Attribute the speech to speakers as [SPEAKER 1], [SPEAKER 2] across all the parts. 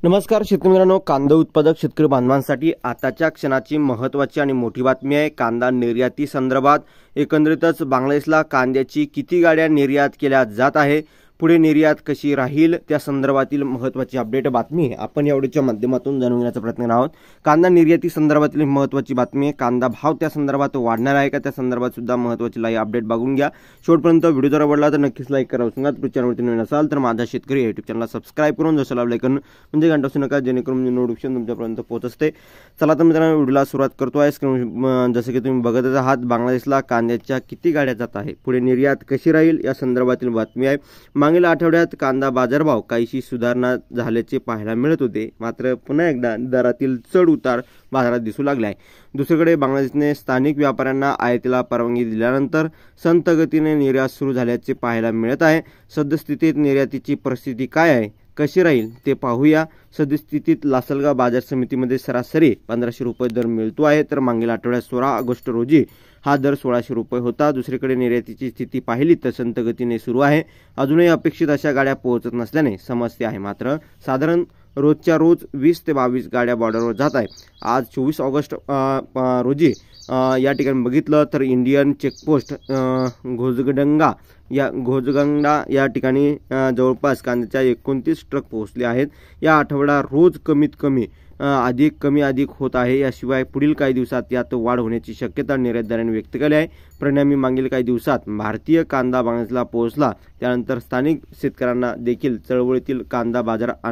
[SPEAKER 1] नमस्कार शेतकरी मित्रांनो, कांदा उत्पादक शेतकरी बांधवांसाठी आताच्या क्षणाची महत्त्वाची आणि मोठी बातमी आहे। कांदा निर्याती संदर्भात एकंदरीतच बांगलादेशला कांद्याची किती गाड्या निर्यात केल्या जात आहे, पुढे निर्यात कशी राहील त्या संदर्भातील महत्त्वाची अपडेट बातमी आपण या व्हिडिओच्या माध्यमातून जाणून घेण्याचा प्रयत्न करणार आहोत। कांदा निर्याती संदर्भातील महत्त्वाची बातमी आहे। कांदा भाव त्या संदर्भात वाढणार आहे का त्या संदर्भात सुद्धा महत्त्वाची लाईव्ह अपडेट बघून घ्या। शेवटपर्यंत व्हिडिओ जर आवडला तर नक्कीच लाईक करा। सांगा चॅनलवरती नवीन असाल तर माझा शेतकरी YouTube चॅनलला सबस्क्राइब करून जसं लाईक करून म्हणजे घंटा वाजू नका, जेणेकरून नोटिफिकेशन तुमच्यापर्यंत पोहोचते। चला तर मित्रांनो व्हिडिओला सुरुवात करतो आहे। जसं की तुम्ही बघतच आहात, बांगलादेशला कांद्याच्या किती गाड्या जात आहे, पुढे निर्यात कशी राहील या संदर्भातील बातमी आहे। मागील आठवड्यात कांदा बाजारभाव काहीशी सुधारणा झाल्याचे पाहायला मिळत होते, मात्र पुन्हा एकदा दरातील चढ उतार बाजारात दिसू लागला आहे। दुसरीकडे बांगलादेशने स्थानिक व्यापाऱ्यांना आयातीला परवानगी दिल्यानंतर संथ गतीने निर्यात सुरू झाल्याचे पाहायला मिळत आहे। सद्यस्थितीत निर्यातीची परिस्थिती काय आहे, कशी राहील ते पाहूया। सद्यस्थितीत लासलगाव बाजार समितीमध्ये सरासरी 1500 रुपये दर मिळतो आहे, तर मागील आठवड्यात 16 ऑगस्ट रोजी हा दर 1600 रुपये होता। दुसरीकडे निर्यातीची स्थिती पाहिली तर संथ गतीने सुरू आहे। अजूनही अपेक्षित अशा गाड्या पोहोचत नसल्याने समस्या आहे, मात्र साधारण रोजच्या रोज 20 ते 22 गाड्या बॉर्डरवर जात आहे। आज 24 ऑगस्ट रोजी या ठिकाणी बघितलं तर इंडियन चेकपोस्ट घोजगंडा या ठिकाणी जवळपास कांद्याच्या 29 ट्रक पोहोचले आहेत। या आठवडा रोज कमीत कमी अधिक होत आहे। याशिवाय पुढील काही दिवसात यात वाढ होण्याची शक्यता निर्यातदारांनी व्यक्त केली आहे। परिणामी मागील काही दिवसात भारतीय कांदा बांगलादेशला पोहोचला, त्यानंतर स्थानिक शेतकऱ्यांना देखील चळवळीतील कांदा बाजारात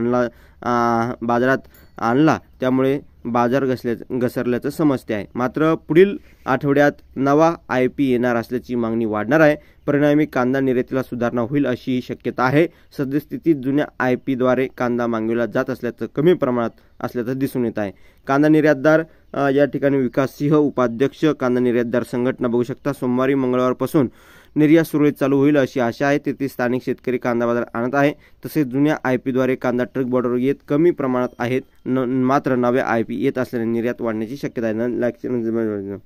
[SPEAKER 1] आणला, त्यामुळे बाजार घसरल्याचं समजते आहे। मात्र पुढील आठवड्यात नवा IP येणार असल्याची मागणी वाढणार आहे। परिणामी कांदा निर्यातीला सुधारणा होईल अशी शक्यता आहे। सद्यस्थितीत जुन्या IP द्वारे कांदा मागविला जात असल्याचं कमी प्रमाणात असल्याचं दिसून येत आहे। कांदा निर्यातदार या ठिकाणी विकास सिंह उपाध्यक्ष कांदा निर्यातदार संघटना बघू शकता, सोमवारी मंगळवारपासून निर्यात सुरळीत चालू होईल अशी आशा आहे। तेथे स्थानिक शेतकरी कांदा बाजार आणत आहे, तसेच जुन्या IP द्वारे कांदा ट्रक बॉर्डरवर येत कमी प्रमाणात आहेत, मात्र नव्या IP येत असल्याने निर्यात वाढण्याची शक्यता आहे।